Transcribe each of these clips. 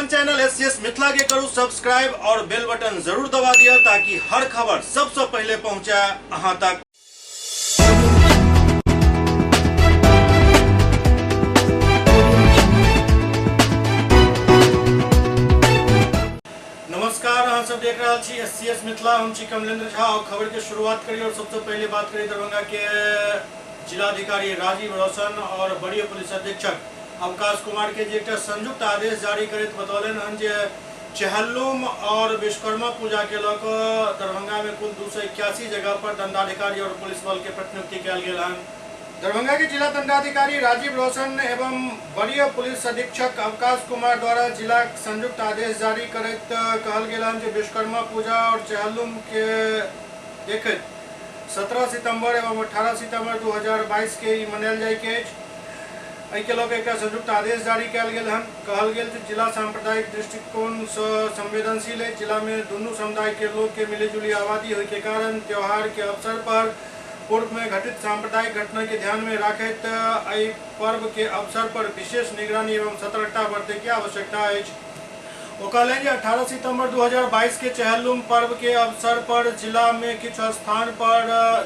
अपन channel SCS Mithila के करू subscribe और बेल बटन जरूर दबा दिया ताकि हर खबर सबसे पहले पहुंचे अहां तक। नमस्कार, अहाँ सब देख रहा छी एससीएस मिथिला। हम छी कमलेंद्र झा और खबर के शुरुआत करी और सबसे पहले बात करी दरभंगा के जिलाधिकारी राजीव रोशन और वरीय पुलिस अधीक्षक अवकाश कुमार के जे एक संयुक्त आदेश जारी करते बतौलन हन जे चहल्लुम और विश्वकर्मा पूजा के लऽ कऽ दरभंगा में कुल 281 जगह पर दंडाधिकारी और पुलिस बल के प्रतिनियुक्ति कयल गेल हन। दरभंगा के जिला दंडाधिकारी राजीव रोशन एवं वरीय पुलिस अधीक्षक अवकाश कुमार द्वारा जिला संयुक्त आदेश जारी करैत कहल गेल हन जे विश्वकर्मा पूजा और चहल्लुम के देखैत 17 सितंबर एवं 18 सितंबर 2022 के मनायल जाय के के लोग एक संयुक्त आदेश जारी कयल गेल हन। कहल गेल जिला सांप्रदायिक दृष्टिकोण से संवेदनशील है। जिला में दोनों समुदाय के लोग के मिलीजुली आबादी होने के कारण त्योहार के अवसर पर पूर्व में घटित सांप्रदायिक घटना के ध्यान में रखते एहि पर्व के अवसर पर विशेष निगरानी एवं सतर्कता बरते की आवश्यकता है। वो कहलें जे 18 सितंबर 2022 के चहल्लुम पर्व के अवसर पर जिला में कुछ स्थान पर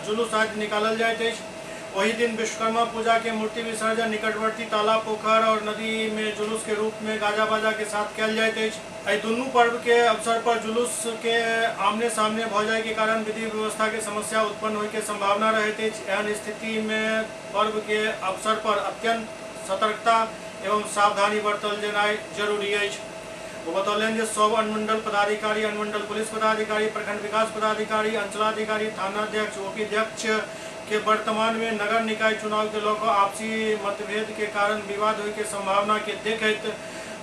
जुलूस आदि निकालल जाइत अछि। वही दिन विश्वकर्मा पूजा के मूर्ति विसर्जन निकटवर्ती तालाब पोखर और नदी में जुलूस के रूप में गाजा बाजा के साथ कयल जाइत अछि। एहि दुनू पर्व के अवसर पर जुलूस के आमने सामने भ जाय के कारण विधि व्यवस्था के समस्या उत्पन्न होय के संभावना रहैत अछि। एहन स्थिति में पर्व के अवसर पर अत्यंत सतर्कता एवं सावधानी बरतल जेनाइ जरूरी अछि। वो बतौलन जे सब अनुमंडल पदाधिकारी, अनुमंडल पुलिस पदाधिकारी, प्रखंड विकास पदाधिकारी, अंचलाधिकारी, थानाध्यक्ष, ओपीध्यक्ष के वर्तमान में नगर निकाय चुनाव के लऽ कऽ आपसी मतभेद के कारण विवाद होय के संभावना के देखैत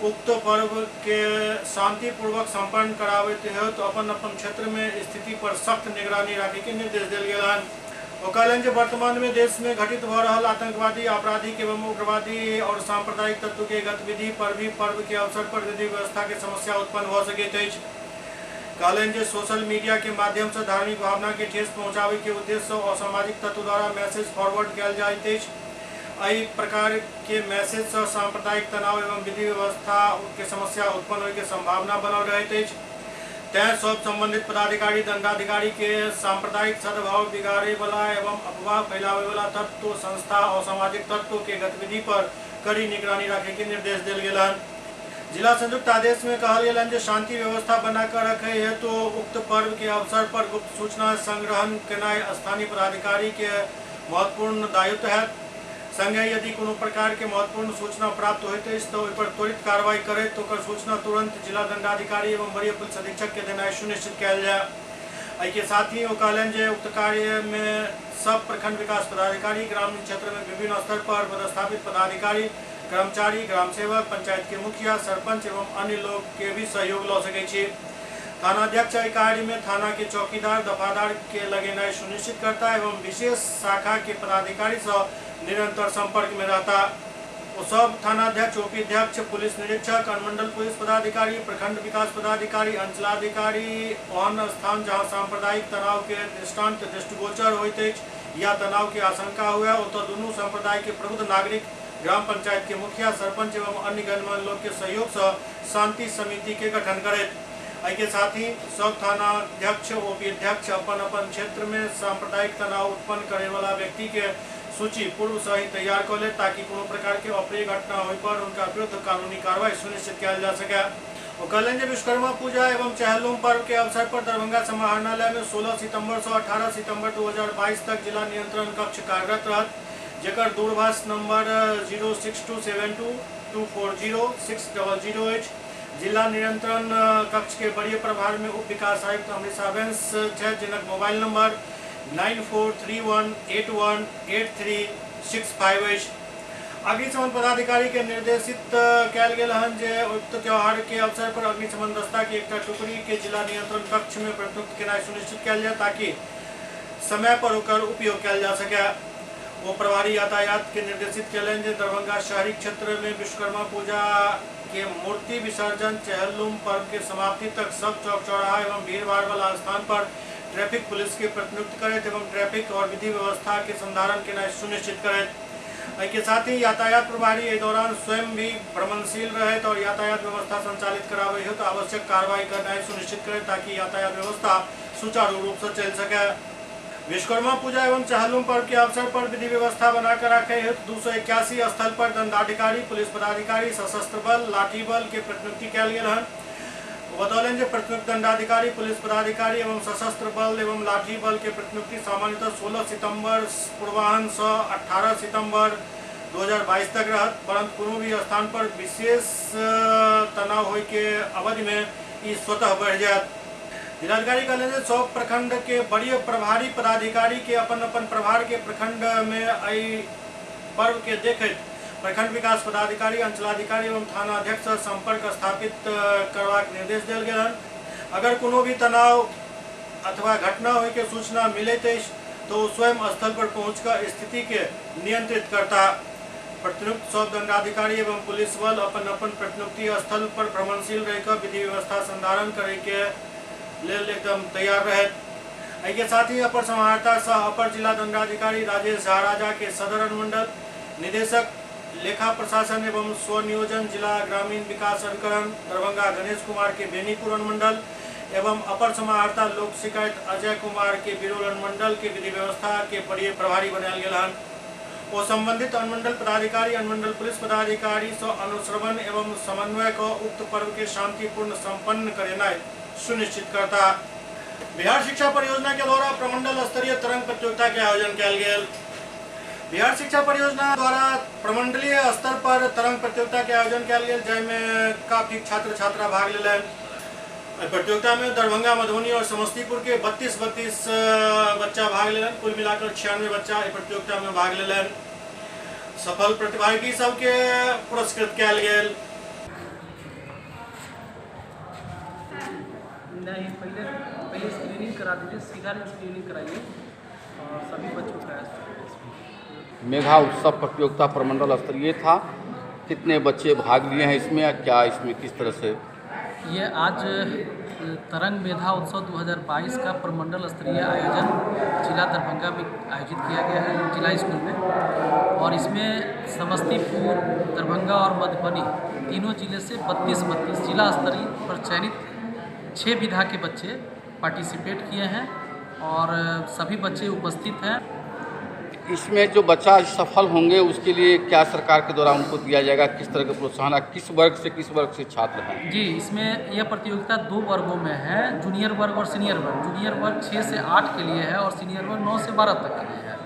उक्त पर्व के शांतिपूर्वक संपन्न कराबैत हेतु अपन अपन क्षेत्र में स्थिति पर सख्त निगरानी राखे के निर्देश देल गेल हन। वो कहलन जे वर्तमान में देश में घटित भ रहल आतंकवादी, आपराधिक एवं उग्रवादी और सांप्रदायिक तत्व के गतिविधि पर भी पर्व के अवसर पर विधि व्यवस्था के समस्या उत्पन्न भ सकैत अछि। कहलन जे सोशल मीडिया के माध्यम से धार्मिक भावना के ठेस पहुंचावे के उद्देश्य से असामाजिक तत्व द्वारा मैसेज फॉरवर्ड कयल जाइत अछि। एहि प्रकार के मैसेज से सांप्रदायिक तनाव एवं विधि व्यवस्था के समस्या उत्पन्न होय के संभावना बनल रहैत अछि। तैं सब संबंधित पदाधिकारी, दंडाधिकारी के सांप्रदायिक सद्भाव बिगाड़े वाला एवं अफवाह फैलावे वाला तत्व, संस्था और सामाजिक तत्व के गतिविधि पर कड़ी निगरानी रखे के निर्देश देल गेल हन। जिला संयुक्त आदेश में कहल गेल हन जे शांति व्यवस्था बनाकर रखे हेतु उक्त पर्व के अवसर पर गुप्त सूचना संग्रहण केनाइ स्थानीय पदाधिकारी के महत्वपूर्ण दायित्व है। संगे यदि कोनो प्रकार के महत्वपूर्ण सूचना प्राप्त होइत अछि तो ओहि पर त्वरित कार्रवाई करैत ओकर सूचना तुरंत जिला दंडाधिकारी एवं वरीय पुलिस अधीक्षक के देनाइ सुनिश्चित कयल जाय। एहि के साथ ही वो कहलन जे उक्त कार्य में सब प्रखंड विकास पदाधिकारी, ग्रामीण क्षेत्र में विभिन्न स्तर पर पदस्थापित पदाधिकारी, कर्मचारी, ग्राम सेवक, पंचायत के मुखिया, सरपंच एवं अन्य लोग के भी सहयोग ल सकै छी। थानाध्यक्ष कार्य में थाना के चौकीदार, दफादार के लगेनाइ सुनिश्चित करता एवं विशेष शाखा के पदाधिकारी से निरंतर संपर्क में रहता। वो सब थानाध्यक्ष, ओपीध्यक्ष, पुलिस निरीक्षक, अनुमंडल पुलिस पदाधिकारी, प्रखंड विकास पदाधिकारी, अंचलाधिकारी ओहन स्थान जहाँ सांप्रदायिक तनाव के दृष्टांत दृष्टिगोचर होइत अछि या तनाव के आशंका हुए ओतऽ दुनू संप्रदाय के प्रबुद्ध नागरिक, ग्राम पंचायत के मुखिया, सरपंच एवं अन्य गणमान्य लोग के सहयोग से शांति समिति के गठन करे। के साथ ही सब थानाध्यक्ष, ओपीध्यक्ष अपन अपन क्षेत्र में सांप्रदायिक तनाव उत्पन्न करे वाला व्यक्ति के सूची पूर्व से ही तैयार कर ले ताकि कोनो प्रकार के अप्रिय घटना होने पर उनका विरुद्ध कानूनी कार्रवाई सुनिश्चित किया जा सके। वो कहलें जे विश्वकर्मा पूजा एवं चहल्लुम पर्व के अवसर पर दरभंगा समाहरणालय में 16 सितंबर से 18 सितंबर 2022 तक जिला नियंत्रण कक्ष कार्यरत रहत, जेकर दूरभाष नंबर 06272406000 जिला नियंत्रण कक्ष के वरीय प्रभार में उप विकास आयुक्त अमृताबेंस है, जिनक मोबाइल नंबर 9431818365 अग्निशमन पदाधिकारी के निर्देशित कयल गेल हन जे उक्त त्योहार के अवसर पर अग्निशमन दस्ता की एक टुकड़ी के जिला नियंत्रण कक्ष में प्रतिनियुक्त केनाइ सुनिश्चित कयल जाय ताकि समय पर ओकर उपयोग कयल जा सके। वो प्रभारी यातायात के निर्देशित कयलनि जे दरभंगा शहरी क्षेत्र में विश्वकर्मा पूजा के मूर्ति विसर्जन, चहल्लुम पर्व के समाप्ति तक सब चौक चौराहा एवं भीड़ भाड़ वाला स्थान पर ट्रैफिक पुलिस के प्रतिनियुक्त करैत एवं ट्रैफिक और विधि व्यवस्था के संधारण केनाइ सुनिश्चित करैत के साथ ही यातायात प्रभारी इस दौरान स्वयं भी भ्रमणशील रहे और यातायात व्यवस्था संचालित करावे हो तो आवश्यक कार्रवाई करना सुनिश्चित करें ताकि यातायात व्यवस्था सुचारू रूप से चल सके। विश्वकर्मा पूजा एवं चहलुम पर्व के अवसर पर विधि व्यवस्था बनाकर रखे हेतु 281 स्थल पर दंडाधिकारी, पुलिस पदाधिकारी, सशस्त्र बल, लाठी बल के प्रतिनियुक्ति कल गए। बतौलन प्रतिनियुक्त दंडाधिकारी, पुलिस पदाधिकारी एवं सशस्त्र बल एवं लाठी बल के प्रतिनियुक्ति सामान्यतः 16 सितंबर पूर्वाह्न से 18 सितंबर 2022 तक रहत, परंतु कोनो भी स्थान पर विशेष तनाव हो के अवधि में ई स्वतः बढ़ जात। जिलाधिकारी कहले 100 प्रखंड के बड़ी प्रभारी पदाधिकारी के अपन प्रभार के प्रखंड में आई पर्व के देखते प्रखंड विकास पदाधिकारी, अंचलाधिकारी एवं थाना अध्यक्ष से संपर्क स्थापित करवाक निर्देश दिल गए। अगर कोनो भी तनाव अथवा घटना हो के सूचना मिले तो स्वयं स्थल पर पहुंचकर स्थिति के नियंत्रित करता। प्रतिनियुक्त सब दंडाधिकारी एवं पुलिस बल अपन प्रतिनियुक्ति स्थल पर भ्रमणशील रहकर विधि व्यवस्था संधारण करे के लेल एकदम तैयार रहे। के साथ ही अपर समाहर्ता सह अपर जिला दंडाधिकारी राजेश झाराजा के सदर अनुमंडल निदेशक लेखा प्रशासन एवं स्वनियोजन जिला ग्रामीण विकास अधिकरण दरभंगा गणेश कुमार के बेनीपुर अनुमंडल एवं अपर समाहर्ता लोक शिकायत अजय कुमार के बिरोल अनुमंडल के विधि व्यवस्था के बड़ी प्रभारी बनायल गेल वो संबंधित अनुमंडल पदाधिकारी, अनुमंडल पुलिस पदाधिकारी से अनुश्रवण एवं समन्वय को उक्त पर्व के शांतिपूर्ण संपन्न करना सुनिश्चित करता। बिहार शिक्षा परियोजना के द्वारा प्रमंडल स्तरीय तरंग प्रतियोगिता के आयोजन किया गया। बिहार शिक्षा परियोजना द्वारा प्रमंडलीय स्तर पर तरंग प्रतियोगिता के आयोजन किया गया, जिसमें काफी छात्र छात्रा भाग ले। प्रतियोगिता में दरभंगा, मधुबनी और समस्तीपुर के 32 बच्चा भाग ले। कुल मिलाकर 96 बच्चा इस प्रतियोगिता में भाग ले। सफल प्रतिभागी सबके पुरस्कृत किया गया। नहीं, पहले स्क्रीनिंग करा दीजिए, सीधा स्क्रीनिंग कराइए और सभी बच्चों का। मेघा उत्सव प्रतियोगिता प्रमंडल स्तरीय था, कितने बच्चे भाग लिए हैं इसमें, क्या इसमें किस तरह से? ये आज तरंग मेधा उत्सव 2022 का प्रमंडल स्तरीय आयोजन जिला दरभंगा में आयोजित किया गया है, जिला स्कूल में। और इसमें समस्तीपुर, दरभंगा और मधुबनी तीनों जिले से 32 जिला स्तरीय पर चयनित 6 विधा के बच्चे पार्टिसिपेट किए हैं और सभी बच्चे उपस्थित हैं। इसमें जो बच्चा सफल होंगे उसके लिए क्या सरकार के द्वारा उनको दिया जाएगा, किस तरह का प्रोत्साहन, किस वर्ग से छात्र हैं? जी, इसमें यह प्रतियोगिता 2 वर्गों में है, जूनियर वर्ग और सीनियर वर्ग। जूनियर वर्ग 6 से 8 के लिए है और सीनियर वर्ग 9 से 12 तक के लिए है।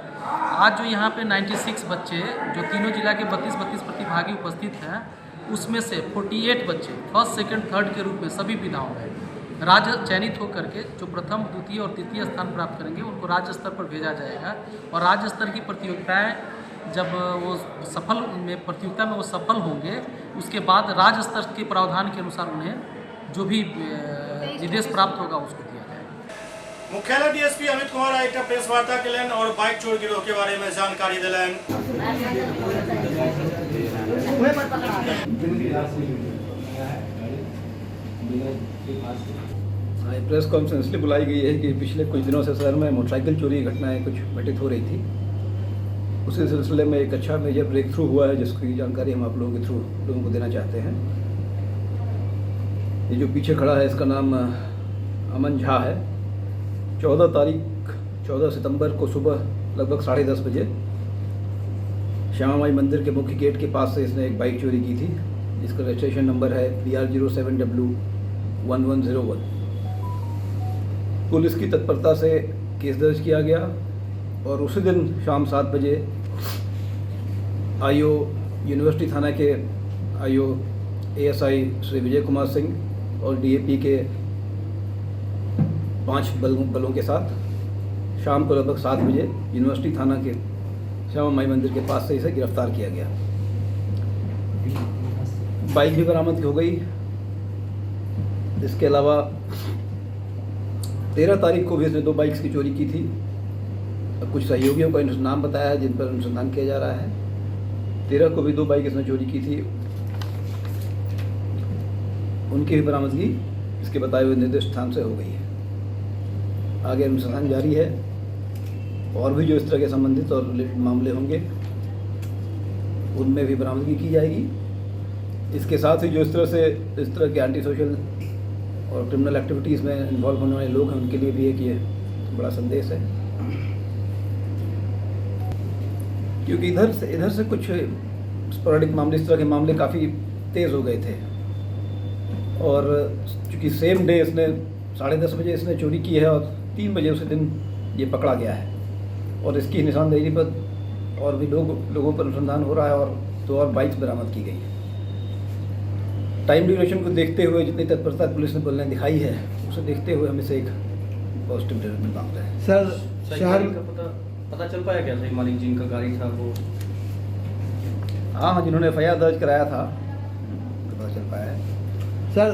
आज जो यहाँ पे 96 बच्चे जो तीनों जिला के 32 प्रतिभागी उपस्थित हैं, उसमें से 48 बच्चे फर्स्ट, सेकेंड, थर्ड के रूप में सभी विधाओं में राज्य चयनित होकर के जो प्रथम, द्वितीय और तृतीय स्थान प्राप्त करेंगे उनको राज्य स्तर पर भेजा जाएगा। और राज्य स्तर की प्रतियोगिताएं जब वो प्रतियोगिता में वो सफल होंगे, उसके बाद राज्य स्तर के प्रावधान के अनुसार उन्हें जो भी निर्देश प्राप्त होगा उसको दिया जाएगा। मुख्यालय डीएसपी अमित कुमार आयुक्त प्रेस वार्ता के और बाइक चोर गिरोह के बारे में जानकारी दिलन। प्रेस कॉन्फ्रेंस इसलिए बुलाई गई है कि पिछले कुछ दिनों से शहर में मोटरसाइकिल चोरी की घटनाएं कुछ घटित हो रही थी। उसी सिलसिले में एक अच्छा मेजर ब्रेक थ्रू हुआ है, जिसकी जानकारी हम आप लोगों के थ्रू लोगों को देना चाहते हैं। ये जो पीछे खड़ा है इसका नाम अमन झा है। 14 सितंबर को सुबह लगभग 10:30 बजे श्यामा माई मंदिर के मुख्य गेट के पास से इसने एक बाइक चोरी की थी, जिसका रजिस्ट्रेशन नंबर है BR07W1101। पुलिस की तत्परता से केस दर्ज किया गया और उसी दिन शाम 7 बजे आईओ यूनिवर्सिटी थाना के आईओ ASI श्री विजय कुमार सिंह और DAP के 5 बलों के साथ शाम को लगभग 7 बजे यूनिवर्सिटी थाना के श्यामा माई मंदिर के पास से इसे गिरफ्तार किया गया। बाइक भी बरामद हो गई। इसके अलावा 13 तारीख को भी इसने 2 बाइक्स की चोरी की थी। अब कुछ सहयोगियों का नाम बताया है जिन पर अनुसंधान किया जा रहा है। 13 को भी 2 बाइक इसने चोरी की थी, उनकी भी बरामदगी इसके बताए हुए निर्दिष्ट स्थान से हो गई है। आगे अनुसंधान जारी है और भी जो इस तरह के संबंधित और रिलेटेड मामले होंगे उनमें भी बरामदगी की जाएगी। इसके साथ ही जो इस तरह के एंटी सोशल और क्रिमिनल एक्टिविटीज़ में इन्वॉल्व होने वाले लोग हैं, उनके लिए भी एक ये बड़ा संदेश है, क्योंकि इधर से कुछ स्पोरेडिक मामले, इस तरह के मामले काफ़ी तेज़ हो गए थे। और चूँकि सेम डे इसने 10:30 बजे इसने चोरी की है और 3 बजे उसी दिन ये पकड़ा गया है। और इसकी निशानदेही पर और भी लोगों पर अनुसंधान हो रहा है और 2 और बाइक्स बरामद की गई है। टाइम ड्यूरेशन को देखते हुए जितनी तत्परता पुलिस ने बल ने दिखाई है, उसे देखते हुए हमें से एक पॉजिटिव डेवलपमेंट मांगता है। सर, शहर का पता चल पाया क्या सही मालिक जिनका गाड़ी था वो? हाँ, जिन्होंने FIR दर्ज कराया था, पता चल पाया है। सर,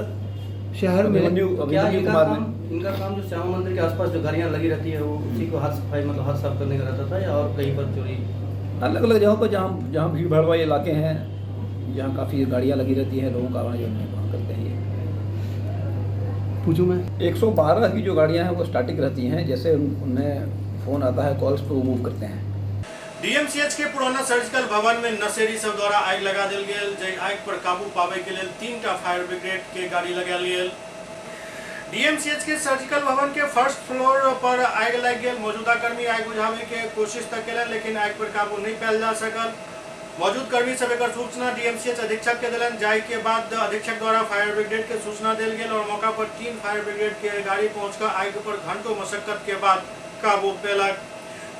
शहर में क्या इनका काम जो श्यामा मंदिर के आसपास जो गाड़ियाँ लगी रहती है, वो उसी को हाथ सफाई मतलब हाथ साफ करने का रहता था, या और कहीं पर चोरी? अलग अलग जगहों पर जहाँ भीड़ भाड़ वाले इलाके हैं, जहाँ काफ़ी गाड़ियाँ लगी रहती हैं, लोगों का आना जो है वहाँ करते हैं ये। पूछूँ मैं? 112 की जो गाड़ियाँ हैं वो स्टैटिक रहती हैं, जैसे उन्हें फ़ोन आता है कॉल्स पर वो मूव करते हैं। DMCH के पुराना सर्जिकल भवन में नशेड़ी सब द्वारा आग लगा देल गेल, जे आग पर काबू पावे के लिए 3 टा फायर ब्रिगेड के गाड़ी लगा गेल। DMCH के सर्जिकल भवन के फर्स्ट फ्लोर पर आग लग गेल। मौजूदा कर्मी आग बुझावे के कोशिश तक केलन, लेकिन आग पर काबू नहीं पायल जा सकल। मौजूद कर्मी सब एकर सूचना DMCH अधीक्षक के दिलन, जाय के बाद अधीक्षक द्वारा फायर ब्रिगेड के सूचना देल गेल और मौका पर 3 फायर ब्रिगेड के गाड़ी पहुंचकर आग पर घंटों मशक्कत के बाद काबू पेलक।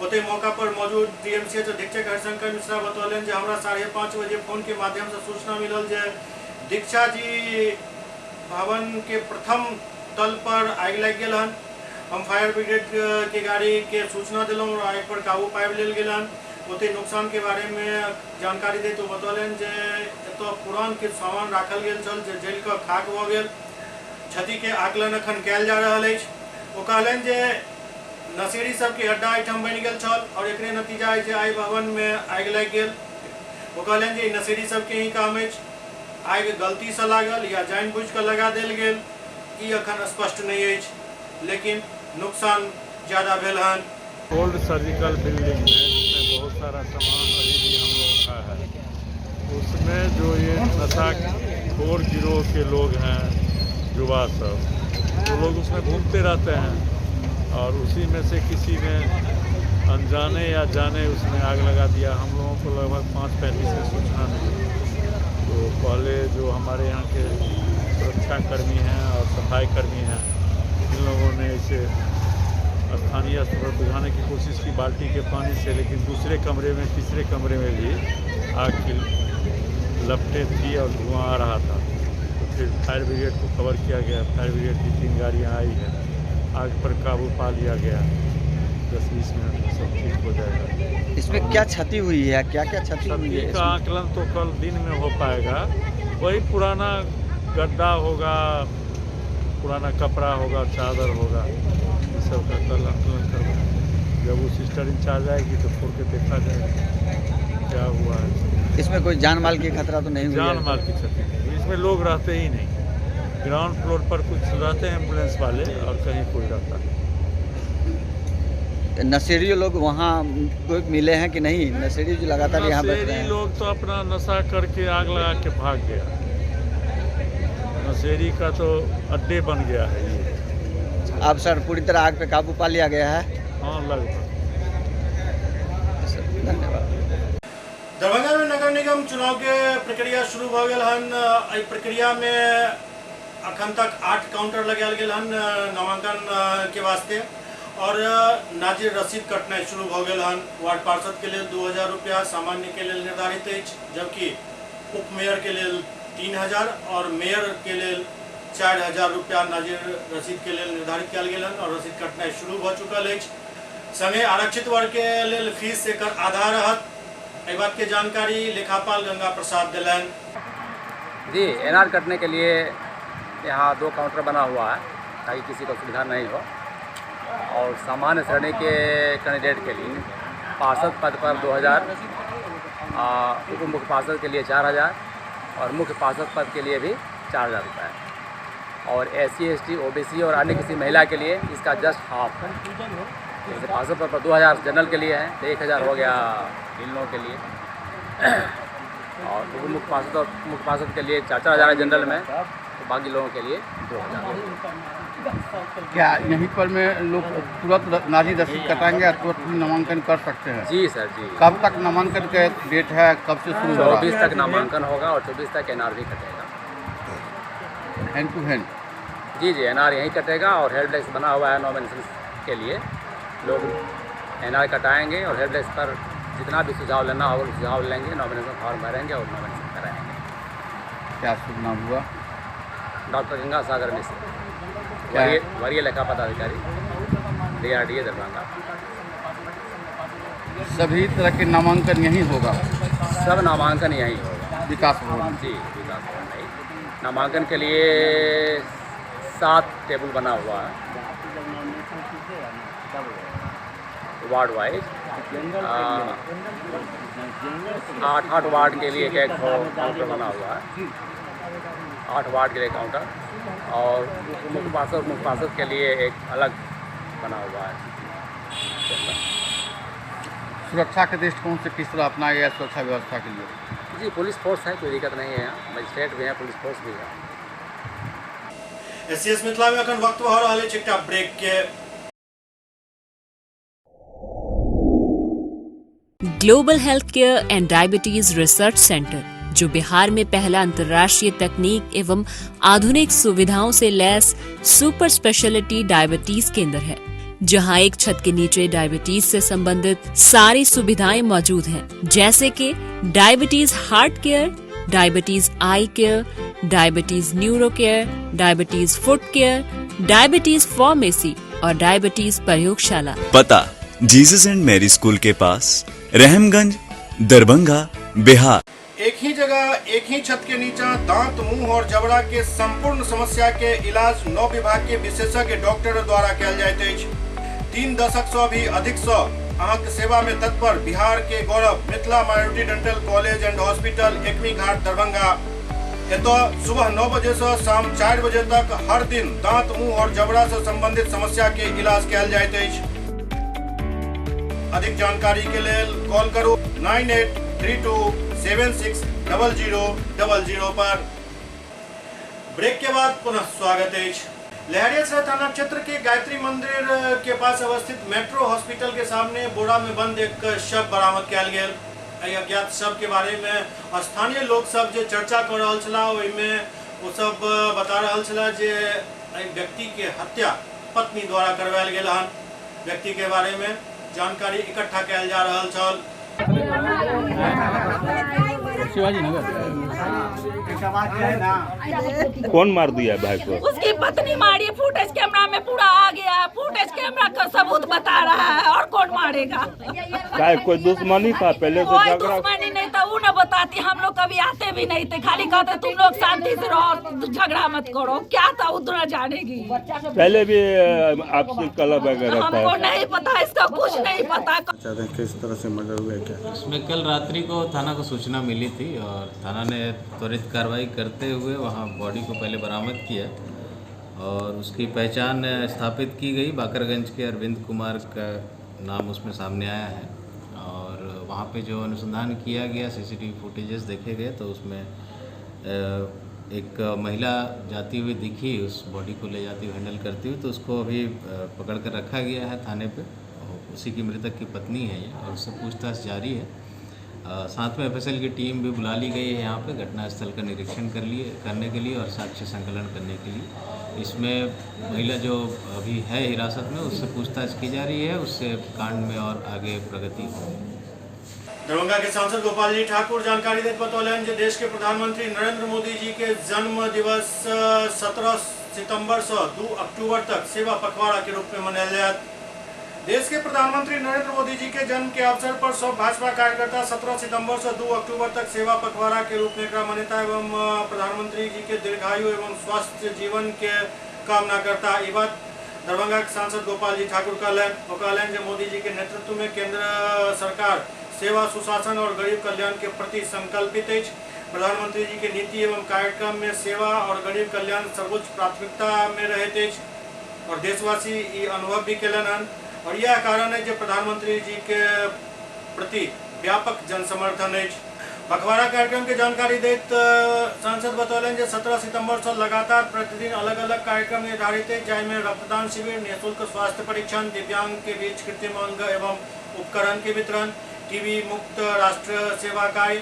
ओते मौका पर मौजूद DMCH अधीक्षक हरिशंकर मिश्रा बतौलन जे हमरा 5:30 बजे फोन के माध्यम से सूचना मिलल जे दीक्षा जी भवन के प्रथम तल पर आग लग गेल हन। हम फायर ब्रिगेड के गाड़ी के सूचना दिलों और आग पर काबू पाबि लेल गेल हन। ओते नुकसान के बारे में जानकारी दे तो बतौलन जे एतो पुरान के सामान राखल गेल छल जे जल के खाक भ गेल। क्षति के आकलन अखन कयल जा रहल अछि। ओ कहलन जे नशेड़ी सब के अड्डा आइटम बन गेल छल और एकरे नतीजा है जे आइ भवन में आग लग गेल। वो कहलन जे नशेड़ी सब के ही काम अछि, आग गलती से लागल या जानबूझ के लगा देल गेल, ई अखन स्पष्ट नहीं अछि, लेकिन नुकसान ज्यादा भेल हन। ओल्ड सर्जिकल बिल्डिंग में जिसमें बहुत सारा सामान अभी भी हम लोग का है, उसमें जो ये नशा खोर गिरोह के लोग हैं, युवा सब, वो लोग उसमें घूमते रहते हैं और उसी में से किसी ने अनजाने या जाने उसमें आग लगा दिया। हम लोगों को लगभग 5:35 से सूचना मिली, तो पहले जो हमारे यहाँ के सुरक्षा कर्मी हैं और सफाई कर्मी हैं, इन लोगों ने इसे स्थानीय स्तर पर बुझाने की कोशिश की बाल्टी के पानी से, लेकिन दूसरे कमरे में, तीसरे कमरे में भी आग की लपटें थी और धुआं आ रहा था। तो फिर फायर ब्रिगेड को खबर किया गया। फायर ब्रिगेड की 3 गाड़ियाँ आई हैं, आग पर काबू पा लिया गया। 10-20 मिनट में सब ठीक हो जाएगा। इसमें क्या क्षति हुई है, क्या क्या क्षति हुई है? का आकलन तो कल दिन में हो पाएगा। वही पुराना गड्ढा होगा, पुराना कपड़ा होगा, चादर होगा, ये सब का कल आकलन करवाएं। जब वो सिस्टर इंचार्ज आएगी तो खोल के देखा जाएगा क्या हुआ है। इसमें कोई जान माल की खतरा तो नहीं हुई? जान माल की क्षति नहीं, इसमें लोग रहते ही नहीं। ग्राउंड फ्लोर पर कुछ रहते हैं एम्बुलेंस वाले और कहीं कोई रहता है। नशेड़ी लोग वहाँ कोई मिले हैं कि नहीं? नशेड़ी जो लगातार यहाँ बैठ रहे हैं। लोग तो अपना नशा करके आग लगा के भाग गया। नशेड़ी का तो अड्डे बन गया है ये। अब सर पूरी तरह आग पे काबू पा लिया गया है? हाँ, लगभग। धन्यवाद। दरभंगा में नगर निगम चुनाव के प्रक्रिया शुरू भ गेल हन। एहि प्रक्रिया में अखन तक 8 काउंटर लगायल गेल हन नामांकन के वास्ते और नाजिर रसीद कटनाई शुरू भ गेल हन। वार्ड पार्षद के लिए 2000 रुपया सामान्य के लिए निर्धारित अछि, जबकि उप मेयर के लिए 3000 और मेयर के लिए 4000 रुपया नाजिर रसीद के लिए निर्धारित कयल गेल हन और रसीद कटनाई शुरू भ चुकल अछि। संगे आरक्षित वर्ग के लिए फीस एकर आधा रहत। एहि बात के जानकारी लेखापाल गंगा प्रसाद दिलन। जी, एनआर कटने के लिए यहाँ 2 काउंटर बना हुआ है ताकि किसी को सुविधा नहीं हो। और सामान्य श्रेणी के कैंडिडेट के लिए पार्षद पद पर 2000, उप मुख्य पार्षद के लिए 4000 और मुख्य पार्षद पद के लिए भी 4000 रुपये। और SC ST OBC और अन्य किसी महिला के लिए इसका जस्ट हाफ है। जैसे पार्षद पद पर 2000 जनरल के लिए है तो 1000 हो गया इन लोगों के लिए। और उप मुख्य पार्षद के लिए 4,000 है जनरल में, तो बाकी लोगों के लिए 2,000। क्या यहीं पर में लोग तुरंत नारी रसीद कटाएंगे या तुरंत नामांकन कर सकते हैं? जी सर जी। कब तक नामांकन का डेट है, कब से शुरू होगा? 24 तक नामांकन होगा और 24 तक NR भी कटेगा। Hand to hand? जी जी, NR यहीं कटेगा और हेल्प डेस्क बना हुआ है नॉमिनेशन के लिए। लोग NR कटाएंगे और हेल्प डेस्क पर जितना भी सुझाव लेना होगा सुझाव लेंगे, नॉमिनेशन फॉर्म भरेंगे और नॉमिनेशन कराएंगे। क्या शुभ नाम हुआ? डॉक्टर गंगा सागर मिश्र, वरीय लेखा पदाधिकारी, DRDA दरभंगा। सभी तरह के नामांकन यहीं होगा? सब नामांकन यहीं होगा। विकास भवन? जी, विकास भवन नहीं। नामांकन के लिए 7 टेबल बना हुआ है वार्ड वाइज। 8 वार्ड के लिए एक काउंटर बना हुआ है, 8 वार्ड के लिए काउंटर, और मुख्य पार्षद के लिए एक अलग बना हुआ है। सुरक्षा के दृष्टिकोण से किस तरह अपनाया गया सुरक्षा व्यवस्था के लिए? जी, पुलिस फोर्स है, कोई दिक्कत नहीं है, मजिस्ट्रेट भी है, पुलिस फोर्स भी है। SCS मिथिला में अखन वक्त भऽ रहल अछि एकटा ब्रेक के। Global health care and diabetes research centre, जो बिहार में पहला अंतर्राष्ट्रीय तकनीक एवं आधुनिक सुविधाओं से लैस सुपर स्पेशलिटी डायबिटीज केंद्र है, जहां एक छत के नीचे डायबिटीज से संबंधित सारी सुविधाएं मौजूद हैं, जैसे कि diabetes heart care, diabetes eye care, diabetes neuro care, diabetes foot care, diabetes pharmacy और डायबिटीज प्रयोगशाला। पता जीसस एंड मैरी स्कूल के पास, रहमगंज, दरभंगा, बिहार। एक ही जगह एक ही छत के नीचा दांत, मुंह और जबड़ा के संपूर्ण समस्या के इलाज 9 विभाग के विशेषज्ञ डॉक्टर द्वारा कयल जाइत अछि। 3 दशक से भी अधिक से अहाँक सेवा में तत्पर बिहार के गौरव Mithila minority dental college and hospital, Ekmi Ghat, Darbhanga. एतऽ सुबह 9 बजे से शाम 4 बजे तक हर दिन दांत, मुंह और जबड़ा से संबंधित समस्या के इलाज कयल जाइत अछि। अधिक जानकारी के लेल कॉल करू 9832 760000 पर। ब्रेक के बाद पुनः स्वागत है। लहरियासराय थाना क्षेत्र के गायत्री मंदिर के पास अवस्थित मेट्रो हॉस्पिटल के सामने बोरा में बंद एक शव बरामद कयल गेल। अज्ञात शव के बारे में स्थानीय लोग सब जे चर्चा कर रहल छला, ओहिमे वो सब बता रहल छला जे व्यक्ति के हत्या पत्नी द्वारा करवायल गेल हन। व्यक्ति के बारे में जानकारी इकट्ठा कयल जा रहल छल। शिवाजी नगर कौन मार दिया भाई को? उसकी पत्नी मारी। फुटेज कैमरा में पूरा आ गया है, फुटेज कैमरा का सबूत बता रहा है। और कौन मारेगा? क्या कोई दुश्मनी था पहले से? कोई दुश्मनी नहीं था, वो न बताती। हम लोग कभी आते भी नहीं थे, खाली कहते तुम लोग शांति से रहो, झगड़ा मत करो। क्या था उतना जानेगी। पहले भी आपसे कलह वगैरह था? हमको नहीं पता, इसका कुछ नहीं पता। किस तरह से मर्डर हुआ क्या? इसमें कल रात्रि को थाना को सूचना मिली थी और थाना ने त्वरित कार्रवाई करते हुए वहां बॉडी को पहले बरामद किया और उसकी पहचान स्थापित की गई। बाकरगंज के अरविंद कुमार का नाम उसमें सामने आया है और वहां पे जो अनुसंधान किया गया, CCTV फुटेजेस देखे गए तो उसमें एक महिला जाती हुई दिखी, उस बॉडी को ले जाती हुई हैंडल करती हुई, तो उसको अभी पकड़ कर रखा गया है थाने पे। उसी की मृतक की पत्नी है ये और उससे पूछताछ जारी है। साथ में FSL की टीम भी बुला ली गई है यहाँ पे घटनास्थल का निरीक्षण करने के लिए और साक्ष्य संकलन करने के लिए। इसमें महिला जो अभी है हिरासत में, उससे पूछताछ की जा रही है, उससे कांड में और आगे प्रगति होगी। दरभंगा के सांसद गोपाल जी ठाकुर जानकारी देते बतौलन जे देश के प्रधानमंत्री नरेंद्र मोदी जी के जन्म दिवस 17 सितंबर से 2 अक्टूबर तक सेवा पखवाड़ा के रूप में मनाया जाएगा। देश के प्रधानमंत्री नरेंद्र मोदी जी के जन्म के अवसर पर सब भाजपा कार्यकर्ता 17 सितंबर से 2 अक्टूबर तक सेवा पखवाड़ा के रूप में मनाता एवं प्रधानमंत्री जी के दीर्घायु एवं स्वस्थ जीवन के कामना करता। ये बात दरभंगा के सांसद गोपाल जी ठाकुर कहलन जे मोदी जी के नेतृत्व में केंद्र सरकार सेवा, सुशासन और गरीब कल्याण के प्रति संकल्पित है। प्रधानमंत्री जी के नीति एवं कार्यक्रम में सेवा और गरीब कल्याण सर्वोच्च प्राथमिकता में रहते और देशवासी ये अनुभव भी कलन हन और यह कारण है जो प्रधानमंत्री जी के प्रति व्यापक जन समर्थन है। पखवाड़ा कार्यक्रम की जानकारी देते सांसद बतौलन 17 सितंबर से लगातार प्रतिदिन अलग अलग कार्यक्रम निर्धारित है, जिनमें रक्तदान शिविर, निःशुल्क स्वास्थ्य परीक्षण, दिव्यांग के बीच कृत्रिम अंग एवं उपकरण के वितरण, टीबी मुक्त राष्ट्र सेवा कार्य,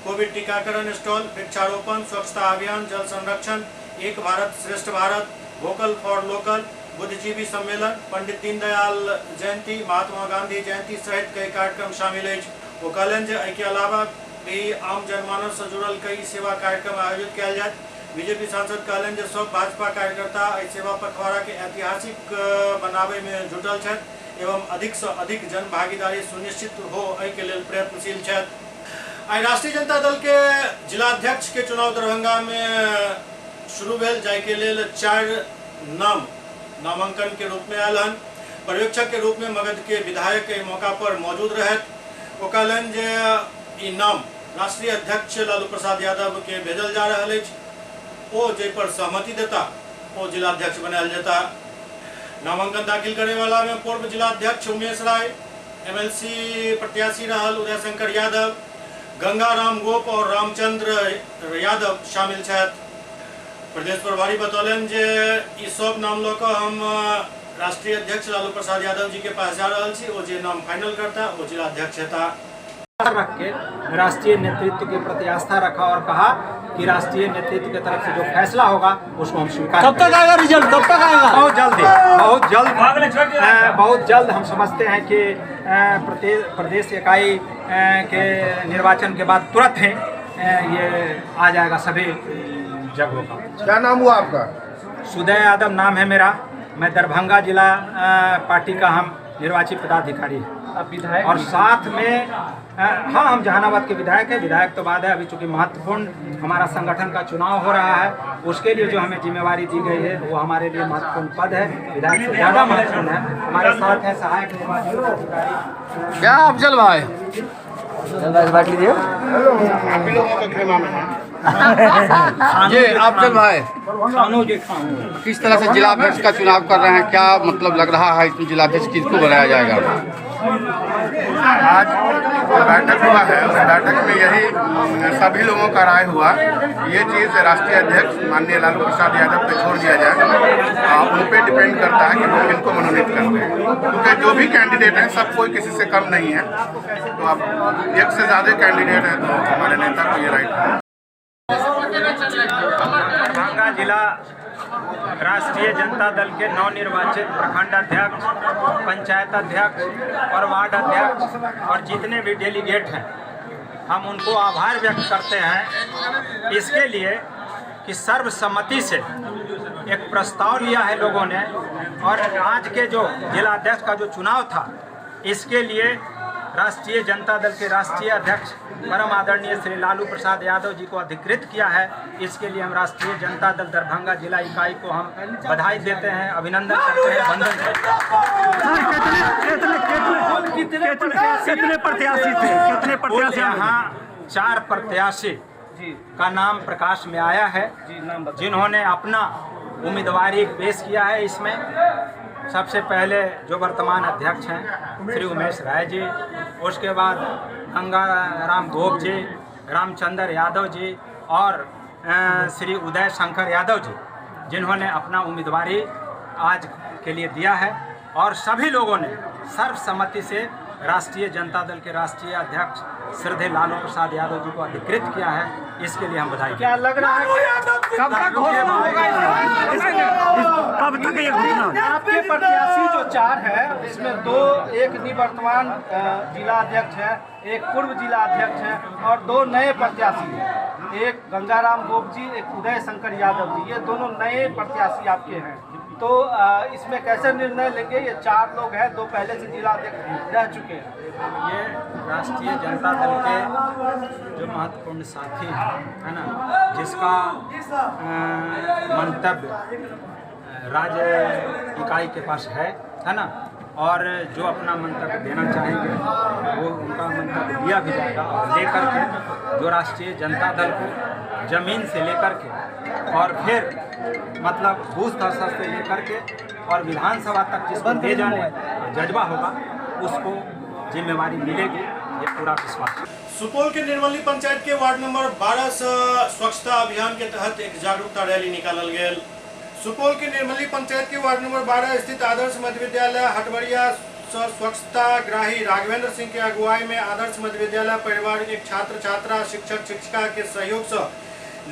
कोविड टीकाकरण स्टॉल, वृक्षारोपण, स्वच्छता अभियान, जल संरक्षण, एक भारत श्रेष्ठ भारत, वोकल फॉर लोकल, बुद्धिजीवी सम्मेलन, पंडित दीनदयाल जयंती, महात्मा गांधी जयंती सहित कई कार्यक्रम शामिल है। वो कहलन के अलावा भी आम जनमानस से जुड़ल कई सेवा कार्यक्रम आयोजित किया जाए। बीजेपी सांसद कहलन सब भाजपा कार्यकर्ता एहि सेवा पखवाड़ा के ऐतिहासिक बनावे में जुटल है एवं अधिक से अधिक जन भागीदारी सुनिश्चित हो के लिए प्रयत्नशील है। आई राष्ट्रीय जनता दल के जिलाध्यक्ष के चुनाव दरभंगा में शुरू भेल, जाय के लिए 4 नाम नामांकन के रूप में आयल हन। पर्यवेक्षक के रूप में मगध के विधायक के मौका पर मौजूद रहे। वो कहलन जे नाम राष्ट्रीय अध्यक्ष लालू प्रसाद यादव के भेजल जा रहा है, वो जे पर सहमति देता वो जिलाध्यक्ष बनाया जाता। नामांकन दाखिल करने वाला में पूर्व जिलाध्यक्ष उमेश राय, एमएलसी प्रत्याशी रहल उदय शंकर यादव, गंगाराम गोप और रामचंद्र यादव शामिल है। प्रदेश प्रभारी बतौलन जे ई सब नाम लोग हम राष्ट्रीय अध्यक्ष लालू प्रसाद यादव जी के पास जा रहा छी, वो जे नाम फाइनल करता वो जिलाध्यक्ष था। रख के राष्ट्रीय नेतृत्व के प्रति आस्था रखा और कहा कि राष्ट्रीय नेतृत्व की तरफ से जो फैसला होगा उसको हम स्वीकार कब तक आएगा रिजल्ट, कब तक आएगा? बहुत जल्द हम समझते हैं कि प्रदेश इकाई के निर्वाचन के बाद तुरंत है ये आ जाएगा सभी जगहों का। क्या नाम हुआ आपका? सुदय यादव नाम है मेरा। मैं दरभंगा जिला पार्टी का हम निर्वाचित पदाधिकारी है। विधायक और साथ में हाँ हम जहानाबाद के विधायक है। विधायक तो बाद है, अभी चूँकि महत्वपूर्ण हमारा संगठन का चुनाव हो रहा है, उसके लिए जो हमें जिम्मेवारी दी गई है वो हमारे लिए महत्वपूर्ण पद है, विधायक से ज़्यादा महत्वपूर्ण है। हमारे साथ है सहायक निर्वाचन अधिकारी। क्या अफजल भाई बांट लीजिए। ये अफजल भाई किस तरह से जिलाध्यक्ष का चुनाव कर रहे हैं, क्या मतलब लग रहा है इसमें जिलाध्यक्ष किसको बनाया जाएगा? आज बैठक हुआ है, उस बैठक में यही सभी लोगों का राय हुआ, ये चीज़ राष्ट्रीय अध्यक्ष माननीय लालू प्रसाद यादव पे छोड़ दिया जाए। उन पे डिपेंड करता है कि वो किनको मनोनीत करते हैं, क्योंकि जो भी कैंडिडेट हैं सब कोई किसी से कम नहीं है। तो अब एक से ज़्यादा कैंडिडेट है तो हमारे नेता को ये राइट है। दरभंगा जिला राष्ट्रीय जनता दल के नवनिर्वाचित प्रखंड अध्यक्ष, पंचायत अध्यक्ष और वार्ड अध्यक्ष और जितने भी डेलीगेट हैं, हम उनको आभार व्यक्त करते हैं इसके लिए कि सर्वसम्मति से एक प्रस्ताव लिया है लोगों ने। और आज के जो जिलाध्यक्ष का जो चुनाव था, इसके लिए राष्ट्रीय जनता दल के राष्ट्रीय अध्यक्ष परम आदरणीय श्री लालू प्रसाद यादव जी को अधिकृत किया है। इसके लिए हम राष्ट्रीय जनता दल दरभंगा जिला इकाई को हम बधाई देते हैं, अभिनंदन करते हैं, वंदन करते हैं। कितने प्रत्याशी थे? कितने प्रत्याशी? यहाँ 4 प्रत्याशी का नाम प्रकाश में आया है, जिन्होंने अपना उम्मीदवारी पेश किया है। इसमें सबसे पहले जो वर्तमान अध्यक्ष हैं श्री उमेश राय जी, उसके बाद गंगाराम गोप जी, रामचंद्र यादव जी और श्री उदय शंकर यादव जी, जिन्होंने अपना उम्मीदवारी आज के लिए दिया है। और सभी लोगों ने सर्वसम्मति से राष्ट्रीय जनता दल के राष्ट्रीय अध्यक्ष श्रद्धेय लालू प्रसाद यादव जी को अधिकृत किया है। इसके लिए हम बधाई। क्या लग रहा है कब तक घोषणा होगा? कब तक ये घोषणा? आपके प्रत्याशी जो 4 है इसमें 2 एक निवर्तमान जिला अध्यक्ष है, एक पूर्व जिला अध्यक्ष है और 2 नए प्रत्याशी हैं। एक गंगाराम गोप जी, एक उदय शंकर यादव जी, ये दोनों नए प्रत्याशी आपके हैं। तो इसमें कैसे निर्णय लेंगे? ये 4 लोग हैं, 2 पहले से जिला अध्यक्ष रह चुके हैं। ये राष्ट्रीय जनता दल के जो महत्वपूर्ण साथी है ना, जिसका मंतव्य राज्य इकाई के पास है ना, और जो अपना मंतव्य देना चाहेंगे वो उनका मंतव्य दिया भी जाएगा। और लेकर के जो राष्ट्रीय जनता दल को जमीन से लेकर के और फिर मतलब बूथ स्तर से लेकर के और विधानसभा तक जिसको दे जाने जज्बा होगा उसको जिम्मेवारी मिलेगी, ये पूरा विश्वास है। सुपौल के निर्मली पंचायत के वार्ड नंबर 12 से स्वच्छता अभियान के तहत एक जागरूकता रैली निकालल गेल। सुपौल के निर्मली पंचायत के वार्ड नंबर 12 स्थित आदर्श मध्य विद्यालय हटवड़िया से स्वच्छता ग्राही राघवेंद्र सिंह के अगुवाई में आदर्श मध्य विद्यालय परिवार के छात्र छात्रा शिक्षक शिक्षिका के सहयोग से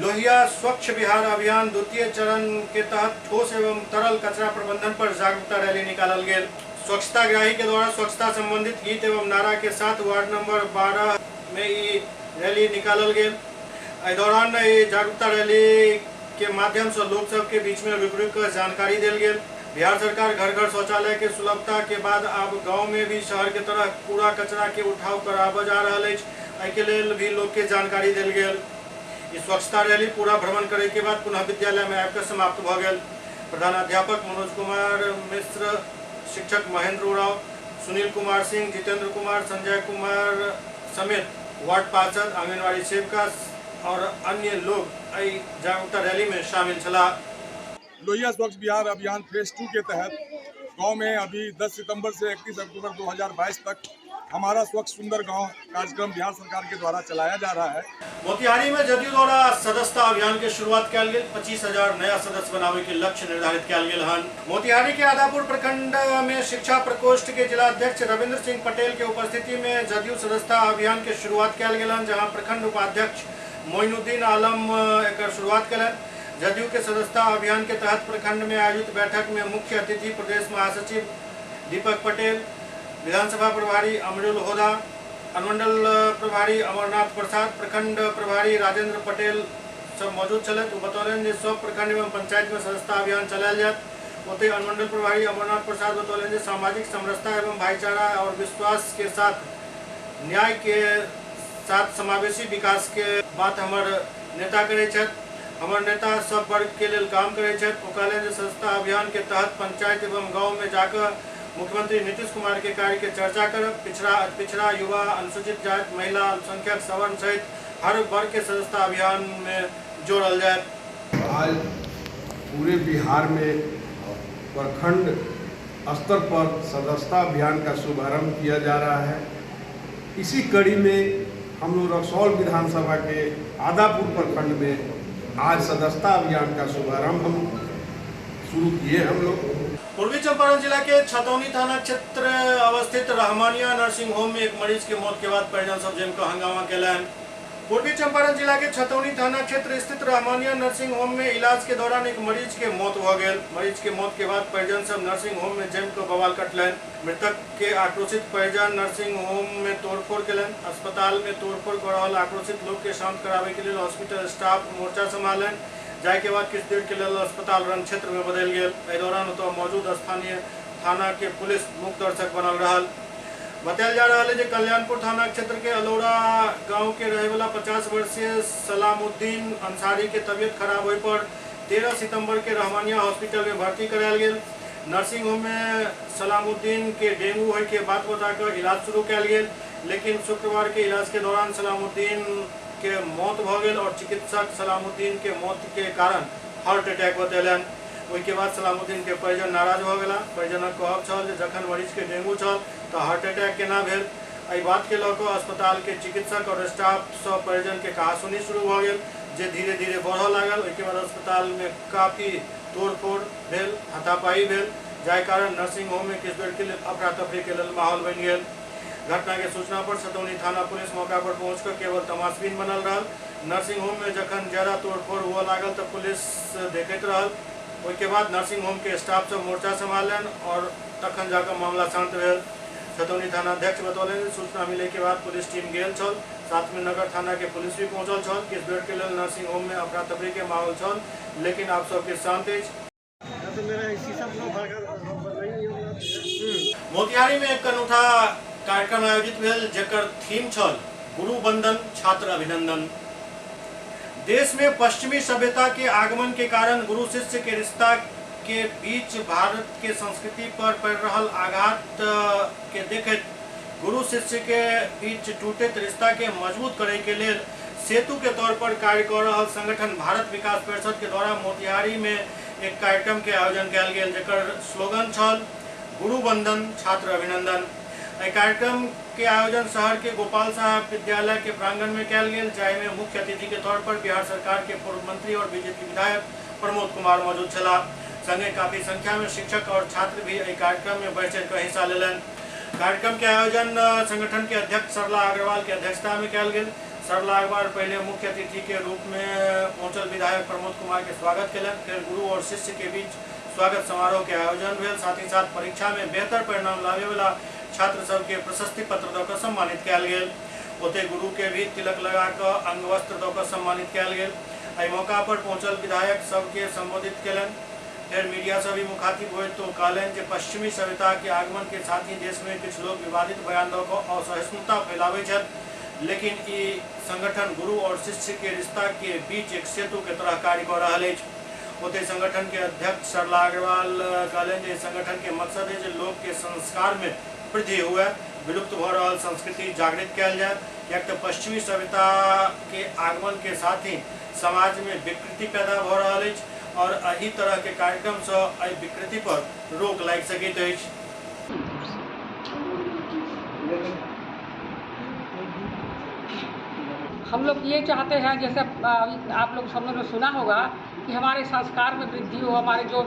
लोहिया स्वच्छ बिहार अभियान द्वितीय चरण के तहत ठोस एवं तरल कचरा प्रबंधन पर जागरूकता रैली निकालल गेल। स्वच्छता ग्राही के द्वारा स्वच्छता संबंधित गीत एवं नारा के साथ वार्ड नंबर 12 में ये रैली निकालल गेल। इस दौरान ये जागरूकता रैली के माध्यम से लोग सब के बीच में रुक रुक जानकारी दिल गेल। बिहार सरकार घर घर शौचालय के सुलभता के बाद अब गांव में भी शहर के तरह कूड़ा कचरा के उठाव कराबल जा रहा है। के लेल भी लोग के जानकारी दिल गेल। इस स्वच्छता रैली पूरा भ्रमण करे के बाद पुनः विद्यालय में आकर समाप्त भ गेल। प्रधानाध्यापक मनोज कुमार मिश्र, शिक्षक महेंद्र उराव, सुनील कुमार सिंह, जितेंद्र कुमार, संजय कुमार समेत वार्ड पार्षद, आंगनबाड़ी सेविका और अन्य लोग जागरूकता रैली में शामिल छला। लोहिया स्वच्छ बिहार अभियान फेज 2 के तहत गांव में अभी 10 सितंबर से 31 अक्टूबर 2022 तक हमारा स्वच्छ सुंदर गांव कार्यक्रम बिहार सरकार के द्वारा चलाया जा रहा है। मोतिहारी में जदयू द्वारा सदस्यता अभियान के शुरुआत कल गेल। 25,000 नया सदस्य बनावे के लक्ष्य निर्धारित कल गेल हन। मोतिहारी के आदापुर प्रखंड में शिक्षा प्रकोष्ठ के जिला अध्यक्ष रविंद्र सिंह पटेल के उपस्थिति में जदयू सदस्यता अभियान के शुरुआत कल गेल हन, जहां प्रखंड उपाध्यक्ष मोइनुद्दीन आलम एक शुरुआत कलन। जदयू के सदस्यता अभियान के तहत प्रखंड में आयोजित बैठक में मुख्य अतिथि प्रदेश महासचिव दीपक पटेल, विधानसभा प्रभारी अमरुल होदा, अनुमंडल प्रभारी अमरनाथ प्रसाद, प्रखंड प्रभारी राजेंद्र पटेल सब मौजूद चले। तो बतौलन जे सब प्रखंड एवं पंचायत में सदस्यता अभियान चलायल जात। ओते अनुमंडल प्रभारी अमरनाथ प्रसाद बतौलन जे सामाजिक समरसता एवं भाईचारा और विश्वास के साथ न्याय के साथ समावेशी विकास के बात हमार नेता करे छथि। हमार नेता सब वर्ग के लिए काम करे छथि। ओ कहले जे सदस्यता अभियान के तहत पंचायत एवं गाँव में जाकर मुख्यमंत्री नीतीश कुमार के कार्य के चर्चा करब। पिछड़ा युवा, अनुसूचित जाति, महिला, अल्पसंख्यक, सवर्ण सहित हर वर्ग के सदस्यता अभियान में जोड़ल जाए। आज पूरे बिहार में प्रखंड स्तर पर सदस्यता अभियान का शुभारंभ किया जा रहा है। इसी कड़ी में हम लोग रक्सौल विधानसभा के आदापुर प्रखंड में आज सदस्यता अभियान का शुभारंभ हम शुरू किए। हम लोग पूर्वी चंपारण जिला के छतौनी थाना क्षेत्र अवस्थित रहमानिया नर्सिंग होम में एक मरीज के मौत के बाद परिजन सब जमकर हंगामा कैलन। पूर्वी चंपारण जिला के छतौनी थाना क्षेत्र स्थित रहमानिया नर्सिंग होम में इलाज के दौरान एक मरीज के मौत हो गई। मरीज के मौत के बाद परिजन सब नर्सिंग होम में जमकर बवाल कटलन। मृतक के आक्रोशित परिजन नर्सिंग होम में तोड़फोड़ कैलन। अस्पताल में तोड़फोड़ कर रहल आक्रोशित लोग के शांत करावे के लिए हॉस्पिटल स्टाफ मोर्चा संभालन। जाए के बाद किस देर के लिए अस्पताल रण क्षेत्र में बदल गए। इस दौरान तो मौजूद स्थानीय थाना के पुलिस मुख्य दर्शक बनल रहल। बताया जा रहा है कि कल्याणपुर थाना क्षेत्र के अलोरा गांव के रहे वाला 50 वर्षीय सलामुद्दीन अंसारी के तबियत खराब होने पर 13 सितंबर के रहमानिया हॉस्पिटल में भर्ती कराया गया। नर्सिंग होम में सलामुद्दीन के डेंगू होने के बात बताकर इलाज शुरू किया गया, लेकिन शुक्रवार के इलाज के दौरान सलामुद्दीन के मौत भ गई और चिकित्सक सलामुद्दीन के मौत के कारण हार्ट अटैक बतैलन। उसके बाद सलामुद्दीन के परिजन नाराज हो गला। परिजनक कहब छल जे जखन मरीज के डेंगू छल तो हार्ट अटैक केना भेल। एहि बात के लऽ कऽ अस्पताल के चिकित्सक और स्टाफ सब परिजन के कहासुनी शुरू भ गेल, जे धीरे धीरे बढ़ऽ लागल। उसके बाद अस्पताल में काफी तोड़फोड़ भेल, हाथापाई भेल, जाय कारण नर्सिंग होम में किछु देर के लिए अफरा तफरी के लेल माहौल बनि गेल। घटना के सूचना पर छतौनी थाना पुलिस मौका पर पहुंचकर केवल तमाशबीन बनल रहल। नर्सिंग होम में जखन ज्यादा तोड़फोड़ हुआ लागल तो पुलिस देखते रहल। उसके बाद नर्सिंग होम के स्टाफ सब मोर्चा संभालन और तखन जाकर मामला शांत भेल। छतौनी थाना अध्यक्ष बतौलन सूचना मिले के बाद पुलिस टीम गेल छल, साथ में नगर थाना के पुलिस भी पहुंचल छल। किस बेर के लेल नर्सिंग होम में अफरा तफरी के माहौल छल, लेकिन आप सबके शांत अछि। मोतिहारी में एक अनूठा कार्यक्रम आयोजित भेल, जेकर थीम छल गुरु वंदन छात्र अभिनंदन। देश में पश्चिमी सभ्यता के आगमन के कारण गुरु शिष्य के रिश्ता के बीच भारत के संस्कृति पर पड़ रहल आघात के देखत गुरु शिष्य के बीच टूटत रिश्ता के मजबूत करे के लिए सेतु के तौर पर कार्य कर रहल संगठन भारत विकास परिषद के द्वारा मोतिहारी में एक कार्यक्रम के आयोजन किया गया, जेकर स्लोगन छल गुरु वंदन छात्र अभिनंदन। कार्यक्रम के आयोजन शहर के गोपाल साहब विद्यालय के प्रांगण में कल गेल, जाहि में मुख्य अतिथि के तौर पर बिहार सरकार के पूर्व मंत्री और बीजेपी विधायक प्रमोद कुमार मौजूद छला। संगे काफी संख्या में शिक्षक और छात्र भी एहि कार्यक्रम में बढ़ चढ़ कर हिस्सा लेलन। कार्यक्रम के आयोजन संगठन के अध्यक्ष सरला अग्रवाल के अध्यक्षता में कल गेल। सरला अग्रवाल पहले मुख्य अतिथि के रूप में पहुंचल विधायक प्रमोद कुमार के स्वागत कलन। फिर गुरु और शिष्य के बीच स्वागत समारोह के आयोजन भेल। साथ ही साथ परीक्षा में बेहतर परिणाम लावे वाला छात्र सब के प्रशस्ति पत्र दऽ सम्मानित कयल गेल। ओते गुरु के भी तिलक लगा कर अंग वस्त्र दऽ सम्मानित कयल गेल। एहि मौका पर पहुंचल विधायक सबके संबोधित कलन। फिर मीडिया से भी मुखातिब हुए तो कहलन जे पश्चिमी सभ्यता के आगमन के साथ ही देश में कुछ लोग विवादित बयान दऽ कऽ असहिष्णुता फैलावे छथि, लेकिन ई संगठन गुरु और शिष्य के रिश्ता के बीच एक सेतु के तरह कार्य कर रहा है। ओते संगठन के अध्यक्ष सरला अग्रवाल कहलन जे संगठन के मकसद है जे लोग के संस्कार में वृद्धि हुए, विलुप्त भ रहल संस्कृति जागृत कयल जाए। कियाक तऽ पश्चिमी सभ्यता के आगमन के साथ ही समाज में विकृति पैदा भ रहल अछि और एही तरह के कार्यक्रम से एहि विकृति पर रोक लागि सकैत अछि। हम लोग ये चाहते हैं, जैसे अभी आप लोग सब लोगों ने सुना होगा कि हमारे संस्कार में वृद्धि हो, हमारे जो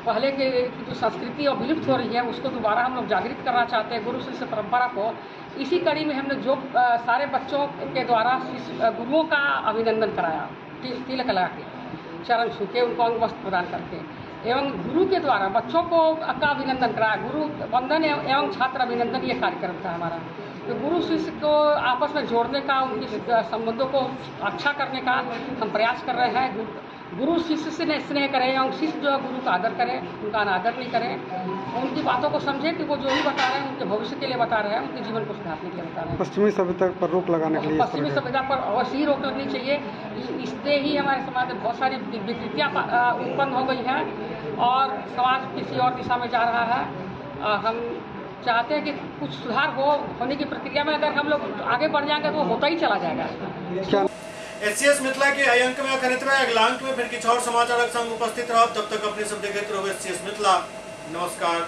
पहले के जो संस्कृति और विलुप्त हो रही है उसको दोबारा हम लोग जागृत करना चाहते हैं, गुरु शिष्य परंपरा को। इसी कड़ी में हमने जो सारे बच्चों के द्वारा गुरुओं का अभिनंदन कराया, तिलक लगा के, चरण छू के, उनको अंग वस्त्र प्रदान करके, एवं गुरु के द्वारा बच्चों को का अभिनंदन कराया। गुरु वंदन एवं छात्र अभिनंदन ये कार्यक्रम था हमारा। तो गुरु शिष्य को आपस में जोड़ने का, उनके संबंधों को अच्छा करने का हम प्रयास कर रहे हैं। गुरु शिष्य से स्नेह करें और शिष्य जो है गुरु का आदर करें, उनका अनादर नहीं करें। उनकी बातों को समझें कि वो जो भी बता रहे हैं उनके भविष्य के लिए बता रहे हैं, उनके जीवन को सुधारने के लिए बता रहे हैं। पश्चिमी सभ्यता पर रोक लगाने के लिए, पश्चिमी सभ्यता पर अवश्य ही रोक लगनी चाहिए। इससे ही हमारे समाज में बहुत सारी विकृतियाँ उत्पन्न हो गई हैं और समाज किसी और दिशा में जा रहा है। हम चाहते हैं कि कुछ सुधार होने की प्रक्रिया में अगर हम लोग आगे बढ़ जाएंगे तो वो होता ही चला जाएगा। SCS मिथिला के अय अंक में अखनितवा अगला अंक में फिर किछु और समाचारक संग उपस्थित रहब। तब तक अपने सब देखते रहो SCS मिथिला। नमस्कार।